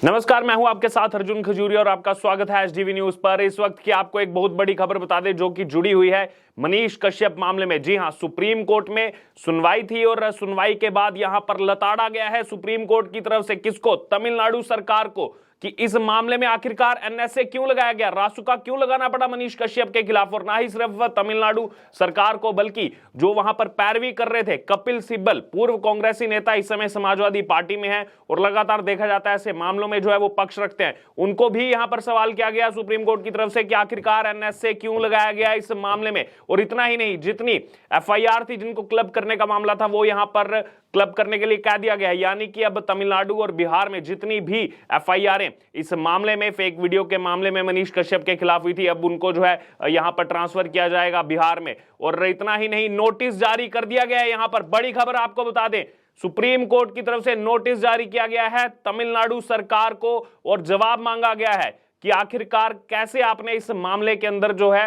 नमस्कार, मैं हूं आपके साथ अर्जुन खजूरिया और आपका स्वागत है एचडीवी न्यूज पर। इस वक्त की आपको एक बहुत बड़ी खबर बता दें जो कि जुड़ी हुई है मनीष कश्यप मामले में। जी हां, सुप्रीम कोर्ट में सुनवाई थी और सुनवाई के बाद यहां पर लताड़ा गया है सुप्रीम कोर्ट की तरफ से किसको? तमिलनाडु सरकार को, कि इस मामले में आखिरकार एनएसए क्यों लगाया गया, रासुका क्यों लगाना पड़ा मनीष कश्यप के खिलाफ। और ना ही सिर्फ तमिलनाडु सरकार को बल्कि जो वहां पर पैरवी कर रहे थे कपिल सिब्बल, पूर्व कांग्रेसी नेता, इस समय समाजवादी पार्टी में है और लगातार देखा जाता है ऐसे मामलों में जो है वो पक्ष रखते हैं, उनको भी यहां पर सवाल किया गया सुप्रीम कोर्ट की तरफ से कि आखिरकार एनएसए क्यों लगाया गया इस मामले में। और इतना ही नहीं, जितनी एफआईआर थी जिनको क्लब करने का मामला था वो यहां पर क्लब करने के लिए कह दिया गया है। यानी कि अब तमिलनाडु और बिहार में जितनी भी एफआईआर इस मामले में, फेक वीडियो के मामले में मनीष कश्यप के खिलाफ हुई थी, अब उनको जो है यहां पर ट्रांसफर किया जाएगा बिहार में। और इतना ही नहीं, नोटिस जारी कर दिया गया है। यहां पर बड़ी खबर आपको बता दें, सुप्रीम कोर्ट की तरफ से नोटिस जारी किया गया है तमिलनाडु सरकार को और जवाब मांगा गया है कि आखिरकार कैसे आपने इस मामले के अंदर जो है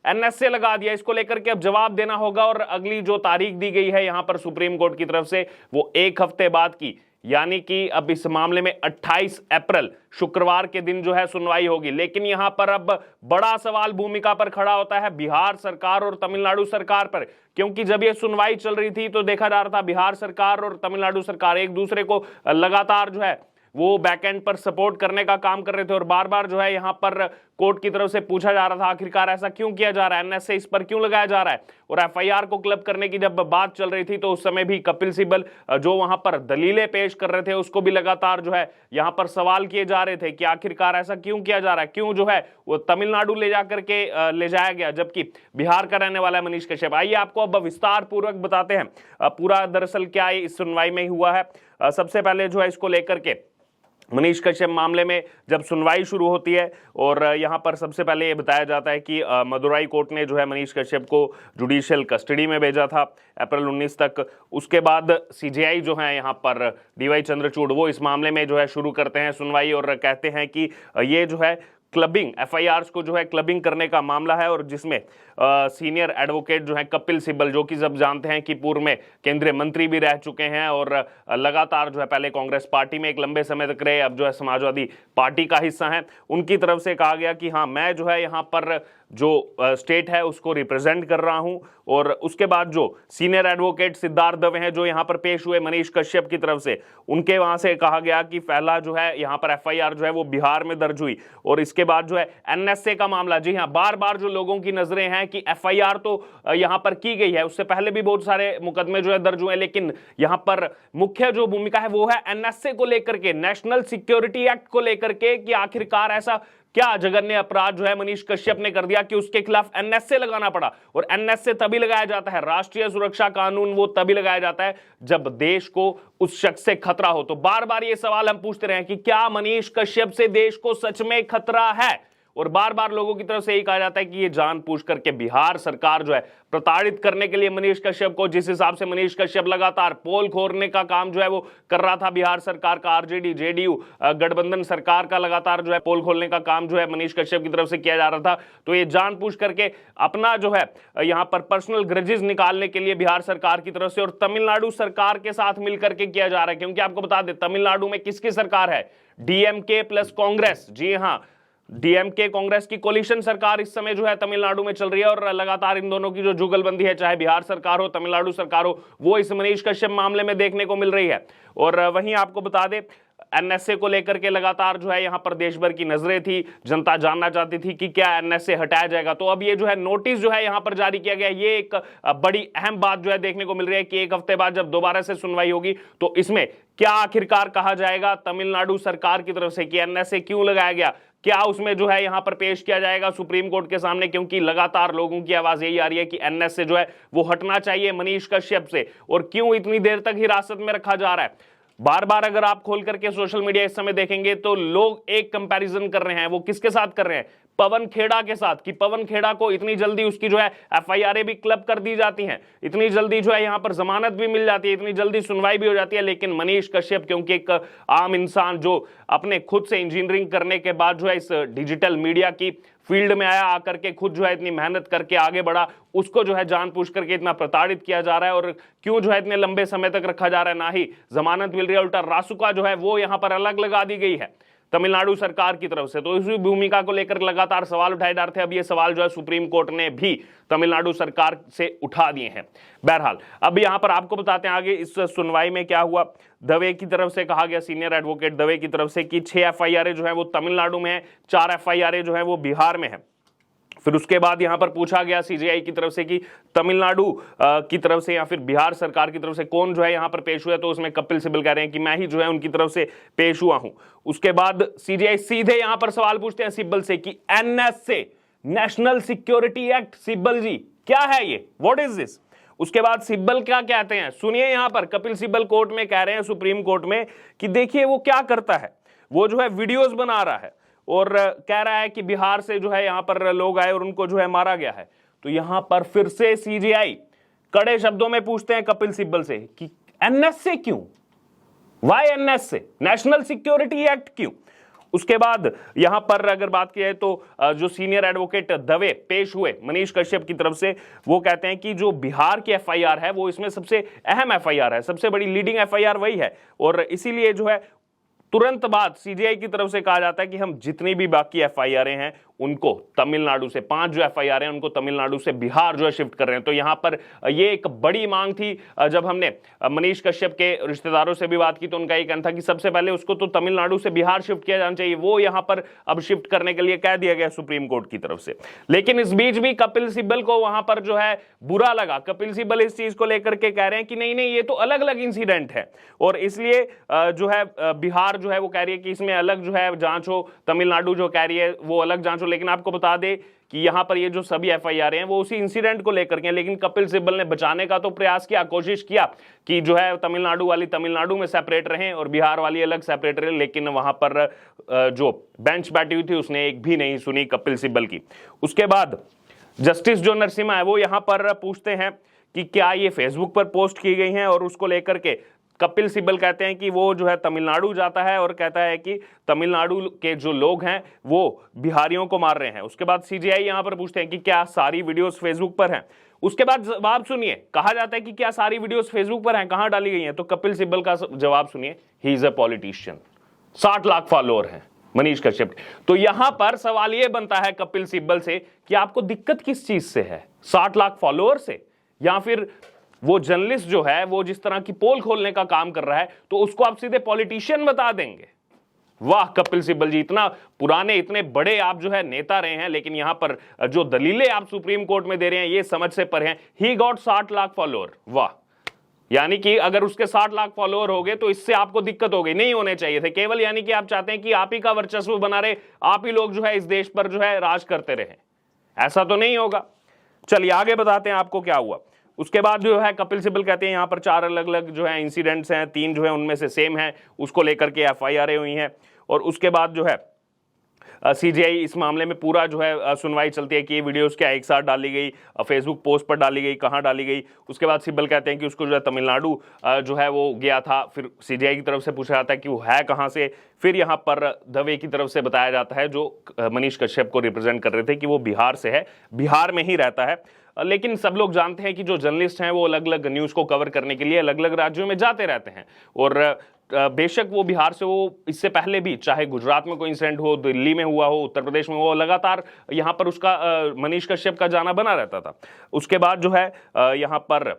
एनएसए लगा दिया। इसको लेकर के अब जवाब देना होगा और अगली जो तारीख दी गई है यहां पर सुप्रीम कोर्ट की तरफ से वो एक हफ्ते बाद की, यानी कि अब इस मामले में 28 अप्रैल शुक्रवार के दिन जो है सुनवाई होगी। लेकिन यहां पर अब बड़ा सवाल भूमिका पर खड़ा होता है बिहार सरकार और तमिलनाडु सरकार पर, क्योंकि जब यह सुनवाई चल रही थी तो देखा जा रहा था बिहार सरकार और तमिलनाडु सरकार एक दूसरे को लगातार जो है वो बैकएंड पर सपोर्ट करने का काम कर रहे थे। और बार बार जो है यहां पर कोर्ट की तरफ से पूछा जा रहा था आखिरकार ऐसा क्यों किया जा रहा है, एनएसए इस पर क्यों लगाया जा रहा है। और एफआईआर को क्लब करने की जब बात चल रही थी तो उस समय भी कपिल सिब्बल जो वहां पर दलीलें पेश कर रहे थे उसको भी लगातार जो है यहां पर सवाल किए जा रहे थे कि आखिरकार ऐसा क्यों किया जा रहा है, क्यों जो है वो तमिलनाडु ले जाया गया जबकि बिहार का रहने वाला है मनीष कश्यप। आइए आपको अब विस्तार पूर्वक बताते हैं पूरा दरअसल क्या इस सुनवाई में हुआ है। सबसे पहले जो है इसको लेकर के मनीष कश्यप मामले में जब सुनवाई शुरू होती है और यहां पर सबसे पहले ये बताया जाता है कि मदुराई कोर्ट ने जो है मनीष कश्यप को जुडिशियल कस्टडी में भेजा था अप्रैल 19 तक। उसके बाद सीजेआई जो है यहां पर डीवाई चंद्रचूड़ वो इस मामले में जो है शुरू करते हैं सुनवाई और कहते हैं कि ये जो है क्लबिंग, एफआईआर्स को जो है क्लबिंग करने का मामला है और जिसमें सीनियर एडवोकेट जो है कपिल सिब्बल, जो कि सब जानते हैं कि पूर्व में केंद्रीय मंत्री भी रह चुके हैं और लगातार जो है पहले कांग्रेस पार्टी में एक लंबे समय तक रहे, अब जो है समाजवादी पार्टी का हिस्सा हैं, उनकी तरफ से कहा गया कि हाँ मैं जो है यहाँ पर जो स्टेट है उसको रिप्रेजेंट कर रहा हूं। और उसके बाद जो सीनियर एडवोकेट सिद्धार्थ दवे हैं जो यहां पर पेश हुए मनीष कश्यप की तरफ से, उनके वहां से कहा गया कि पहला जो है यहां पर एफआईआर जो है वो बिहार में दर्ज हुई और इसके बाद जो है एनएसए का मामला। जी हां, बार बार जो लोगों की नजरें हैं कि एफआईआर तो यहां पर की गई है, उससे पहले भी बहुत सारे मुकदमे जो है दर्ज हुए, लेकिन यहां पर मुख्य जो भूमिका है वो है एनएसए को लेकर के, नेशनल सिक्योरिटी एक्ट को लेकर के, कि आखिरकार ऐसा क्या जघन्य अपराध जो है मनीष कश्यप ने कर दिया कि उसके खिलाफ एनएसए लगाना पड़ा। और एनएसए तभी लगाया जाता है, राष्ट्रीय सुरक्षा कानून वो तभी लगाया जाता है जब देश को उस शख्स से खतरा हो। तो बार बार ये सवाल हम पूछते रहे हैं कि क्या मनीष कश्यप से देश को सच में खतरा है। और बार बार लोगों की तरफ से यही कहा जाता है कि ये जानबूझ करके बिहार सरकार जो है प्रताड़ित करने के लिए मनीष कश्यप को, जिस हिसाब से मनीष कश्यप लगातार पोल खोलने का काम जो है वो कर रहा था बिहार सरकार का, आरजेडी जेडीयू गठबंधन सरकार का लगातार जो है पोल खोलने का काम जो है मनीष कश्यप की तरफ से किया जा रहा था। तो ये जानबूझ करके अपना जो है यहाँ पर पर्सनल ग्रजेस निकालने के लिए बिहार सरकार की तरफ से और तमिलनाडु सरकार के साथ मिलकर के किया जा रहा है। क्योंकि आपको बता दें तमिलनाडु में किसकी सरकार है? DMK plus Congress. जी हाँ, डीएमके कांग्रेस की कोलिशन सरकार इस समय जो है तमिलनाडु में चल रही है और लगातार इन दोनों की जो जुगलबंदी है, चाहे बिहार सरकार हो तमिलनाडु सरकार हो, वो इस मनीष कश्यप मामले में देखने को मिल रही है। और वहीं आपको बता दें एनएसए को लेकर के लगातार जो है यहां पर देश भर की नजरें थी, जनता जानना चाहती थी कि क्या एनएसए हटाया जाएगा। तो अब ये जो है नोटिस जो है यहां पर जारी किया गया, ये एक बड़ी अहम बात जो है देखने को मिल रही है कि एक हफ्ते बाद जब दोबारा से सुनवाई होगी तो इसमें क्या आखिरकार कहा जाएगा तमिलनाडु सरकार की तरफ से कि एनएसए क्यों लगाया गया, क्या उसमें जो है यहां पर पेश किया जाएगा सुप्रीम कोर्ट के सामने। क्योंकि लगातार लोगों की आवाज यही आ रही है कि एनएसए जो है वो हटना चाहिए मनीष कश्यप से, और क्यों इतनी देर तक हिरासत में रखा जा रहा है। बार बार अगर आप खोल करके सोशल मीडिया इस समय देखेंगे तो लोग एक कंपैरिजन कर रहे हैं, वो किसके साथ कर रहे हैं? पवन खेड़ा के साथ, कि पवन खेड़ा को इतनी जल्दी उसकी जो है एफआईआर भी क्लब कर दी जाती हैं, इतनी जल्दी जो है यहां पर जमानत भी मिल जाती है, इतनी जल्दी सुनवाई भी हो जाती है, लेकिन मनीष कश्यप क्योंकि एक आम इंसान जो अपने खुद से इंजीनियरिंग करने के बाद जो है इस डिजिटल मीडिया की फील्ड में आया, आकर के खुद जो है इतनी मेहनत करके आगे बढ़ा, उसको जो है जानबूझ करके इतना प्रताड़ित किया जा रहा है और क्यों जो है इतने लंबे समय तक रखा जा रहा है, ना ही जमानत मिल रही है, उल्टा रासुका जो है वो यहां पर अलग लगा दी गई है। तमिलनाडु सरकार की तरफ से। तो इसी भूमिका को लेकर लगातार सवाल उठाए जा रहे थे। अब ये सवाल जो है सुप्रीम कोर्ट ने भी तमिलनाडु सरकार से उठा दिए हैं। बहरहाल अब यहां पर आपको बताते हैं आगे इस सुनवाई में क्या हुआ। दवे की तरफ से कहा गया, सीनियर एडवोकेट दवे की तरफ से, कि 6 एफआईआर जो है वो तमिलनाडु में है, 4 एफआईआर जो है वो बिहार में है। फिर उसके बाद यहां पर पूछा गया सीजेआई की तरफ से कि तमिलनाडु की तरफ से या फिर बिहार सरकार की तरफ से कौन जो है यहां पर पेश हुआ है। तो उसमें कपिल सिब्बल कह रहे हैं कि मैं ही जो है उनकी तरफ से पेश हुआ हूं। उसके बाद सीजेआई सीधे यहां पर सवाल पूछते हैं सिब्बल से कि NSA, national security act, Sibbal ji क्या है ये, व्हाट इज दिस। उसके बाद सिब्बल क्या कहते हैं, सुनिए। यहां पर कपिल सिब्बल कोर्ट में कह रहे हैं, सुप्रीम कोर्ट में, कि देखिए वो क्या करता है, वो जो है वीडियोस बना रहा है और कह रहा है कि बिहार से जो है यहां पर लोग आए और उनको जो है मारा गया है। तो यहां पर फिर से सीजेआई कड़े शब्दों में पूछते हैं कपिल सिब्बल से कि एनएसए क्यों, why NSA, national security act क्यों। उसके बाद यहां पर अगर बात की जाए तो जो सीनियर एडवोकेट दवे पेश हुए मनीष कश्यप की तरफ से, वो कहते हैं कि जो बिहार की एफआईआर है वो इसमें सबसे अहम एफआईआर है, सबसे बड़ी लीडिंग एफआईआर वही है। और इसीलिए जो है तुरंत बाद सीजेआई की तरफ से कहा जाता है कि हम जितनी भी बाकी एफआईआर हैं उनको तमिलनाडु से, 5 जो एफआईआर हैं उनको तमिलनाडु से बिहार जो है शिफ्ट कर रहे हैं। तो यहां पर ये एक बड़ी मांग थी। जब हमने मनीष कश्यप के रिश्तेदारों से भी बात की तो उनका ये कहना था कि सबसे पहले उसको तो तमिलनाडु से बिहार शिफ्ट किया जाना चाहिए, वो यहां पर अब शिफ्ट करने के लिए कह दिया गया सुप्रीम कोर्ट की तरफ से। लेकिन इस बीच भी कपिल सिब्बल को वहां पर जो है बुरा लगा। कपिल सिब्बल इस चीज को लेकर के कह रहे हैं कि नहीं नहीं, ये तो अलग अलग इंसिडेंट है और इसलिए जो है बिहार जो है वो कह रही है कि इसमें अलग जो है जांच हो, तमिलनाडु जो कह रही है वो अलग जांच हो। लेकिन आपको बता दे कि यहां पर ये जो सभी एफआईआर हैं वो उसी इंसिडेंट को लेकर के, लेकिन कपिल सिब्बल ने बचाने का तो प्रयास किया, कोशिश किया कि जो है तमिलनाडु वाली तमिलनाडु में सेपरेट रहें और बिहार वाली अलग सेपरेट रहे। लेकिन वहां पर जो बेंच बैठी हुई थी उसने एक भी नहीं सुनी कपिल सिब्बल की। उसके बाद जस्टिस जो नरसिम्हा है वो यहां पर पूछते हैं कि क्या ये फेसबुक पर पोस्ट की गई हैं, और उसको लेकर के कपिल सिब्बल कहते हैं कि वो जो है तमिलनाडु जाता है और कहता है कि तमिलनाडु के जो लोग हैं वो बिहारियों को मार रहे हैं। उसके बाद सीजेआई यहां पर पूछते हैं कि क्या सारी वीडियोस फेसबुक पर हैं। उसके बाद जवाब सुनिए, कहा जाता है कि क्या सारी वीडियोस फेसबुक पर हैं, कहां डाली गई हैं। तो कपिल सिब्बल का जवाब सुनिए, he is a politician, 60 lakh follower हैं मनीष कश्यप। तो यहां पर सवाल यह बनता है कपिल सिब्बल से कि आपको दिक्कत किस चीज से है, 60 लाख फॉलोअर से, या फिर वो जर्नलिस्ट जो है वो जिस तरह की पोल खोलने का काम कर रहा है तो उसको आप सीधे पॉलिटिशियन बता देंगे। वाह कपिल सिब्बल जी, इतना पुराने इतने बड़े आप जो है नेता रहे हैं, लेकिन यहां पर जो दलीलें आप सुप्रीम कोर्ट में दे रहे हैं ये समझ से पर हैं। ही गॉट 60 लाख फॉलोअर, वाह, यानी कि अगर उसके 60 लाख फॉलोअर हो गए तो इससे आपको दिक्कत हो गई, नहीं होने चाहिए थे केवल, यानी कि आप चाहते हैं कि आप ही का वर्चस्व बना रहे, आप ही लोग जो है इस देश पर जो है राज करते रहे। ऐसा तो नहीं होगा। चलिए आगे बताते हैं आपको क्या हुआ। उसके बाद जो है कपिल सिब्बल कहते हैं यहाँ पर 4 अलग अलग जो है इंसिडेंट्स हैं, 3 जो है उनमें से सेम है, उसको लेकर के एफआईआर हुई हैं। और उसके बाद जो है सीजेआई इस मामले में पूरा जो है सुनवाई चलती है कि ये वीडियोस क्या एक साथ डाली गई, फेसबुक पोस्ट पर डाली गई, कहाँ डाली गई। उसके बाद सिब्बल कहते हैं कि उसको जो है तमिलनाडु जो है वो गया था, फिर सीजेआई की तरफ से पूछा जाता है कि वो है कहाँ से। फिर यहाँ पर दवे की तरफ से बताया जाता है जो मनीष कश्यप को रिप्रेजेंट कर रहे थे कि वो बिहार से है, बिहार में ही रहता है। लेकिन सब लोग जानते हैं कि जो जर्नलिस्ट हैं वो अलग अलग न्यूज़ को कवर करने के लिए अलग अलग राज्यों में जाते रहते हैं, और बेशक वो बिहार से, वो इससे पहले भी चाहे गुजरात में कोई इंसिडेंट हो, दिल्ली में हुआ हो, उत्तर प्रदेश में, वो लगातार यहाँ पर उसका मनीष कश्यप का जाना बना रहता था। उसके बाद जो है यहाँ पर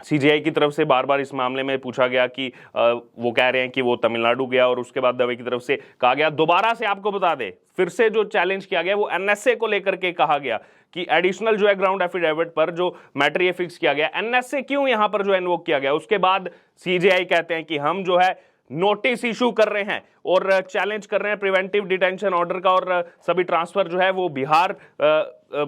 सीजेआई की तरफ से बार बार इस मामले में पूछा गया कि वो कह रहे हैं कि वो तमिलनाडु गया, और उसके बाद दवे की तरफ से कहा गया, दोबारा से आपको बता दे, फिर से जो चैलेंज किया गया वो एनएसए को लेकर के कहा गया कि एडिशनल जो है ग्राउंड एफिडेविट पर जो मैटर ये फिक्स किया गया, एनएसए क्यों यहां पर जो इन्वोक किया गया। उसके बाद सीजेआई कहते हैं कि हम जो है नोटिस इशू कर रहे हैं और चैलेंज कर रहे हैं प्रिवेंटिव डिटेंशन ऑर्डर का, और सभी ट्रांसफर जो है वो बिहार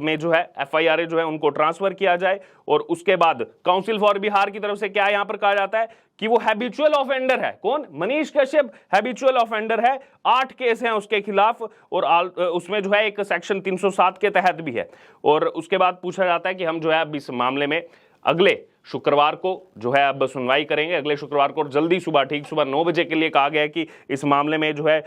में जो है एफआईआर जो है उनको ट्रांसफर किया जाए। और उसके बाद काउंसिल फॉर बिहार की तरफ से क्या यहां पर कहा जाता है कि वो हैबिचुअल ऑफेंडर है। कौन? मनीष कश्यप हैबिचुअल ऑफेंडर है, 8 केस हैं उसके खिलाफ, और उसमें जो है एक सेक्शन 307 के तहत भी है। और उसके बाद पूछा जाता है कि हम जो है अब इस मामले में अगले शुक्रवार को जो है अब सुनवाई करेंगे, अगले शुक्रवार को जल्दी सुबह, ठीक सुबह 9 बजे के लिए कहा गया है कि इस मामले में जो है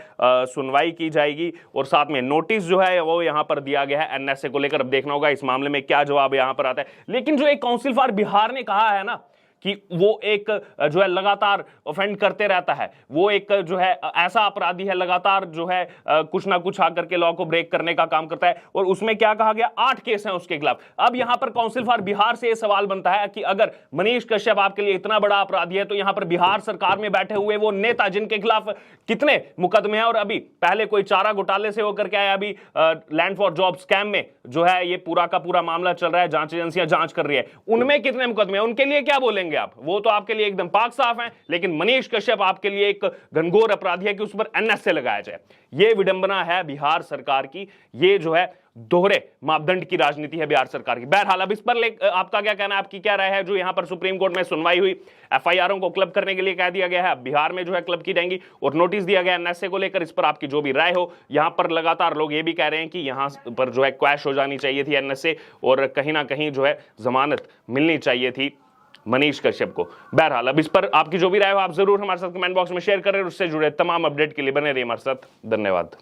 सुनवाई की जाएगी, और साथ में नोटिस जो है वो यहां पर दिया गया है एनएसए को लेकर। अब देखना होगा इस मामले में क्या जवाब यहां पर आता है। लेकिन जो एक काउंसिल फॉर बिहार ने कहा है ना कि वो एक जो है लगातार ऑफेंड करते रहता है, वो एक जो है ऐसा अपराधी है, लगातार जो है कुछ ना कुछ आकर के लॉ को ब्रेक करने का काम करता है। और उसमें क्या कहा गया, 8 केस हैं उसके खिलाफ। अब यहां पर काउंसिल फॉर बिहार से यह सवाल बनता है कि अगर मनीष कश्यप आपके लिए इतना बड़ा अपराधी है, तो यहां पर बिहार सरकार में बैठे हुए वो नेता जिनके खिलाफ कितने मुकदमे हैं, और अभी पहले कोई चारा घोटाले से होकर के आया, अभी लैंड फॉर जॉब स्कैम में जो है ये पूरा का पूरा मामला चल रहा है, जांच एजेंसियां जांच कर रही है, उनमें कितने मुकदमे हैं, उनके लिए क्या बोलेंगे आप? वो तो आपके लिए एकदम पाक साफ है। लेकिन मनीष कश्यप आपके लिए एक घनघोर अपराधी है कि उस पर एनएसए लगाया जाए। यह विडंबना है बिहार सरकार की, ये जो है दोहरे मापदंड की राजनीति है बिहार सरकार की। बहरहाल अब इस पर आपका क्या कहना है, आपकी क्या राय है? जो यहां पर सुप्रीम कोर्ट में सुनवाई हुई, एफआईआरों को क्लब करने के लिए कह दिया गया है, बिहार में जो है क्लब की जाएंगी, और नोटिस दिया गया एनएसए को लेकर, इस पर आपकी जो भी राय हो। यहां पर लगातार लोग ये भी कह रहे हैं कि यहां पर जो है क्वैश हो जानी चाहिए थी एनएसए, और कहीं ना कहीं जो है जमानत मिलनी चाहिए थी मनीष कश्यप को। बहरहाल अब इस पर आपकी जो भी राय हो आप जरूर हमारे साथ कमेंट बॉक्स में शेयर करें। उससे जुड़े तमाम अपडेट के लिए बने रहिए हमारे साथ। धन्यवाद।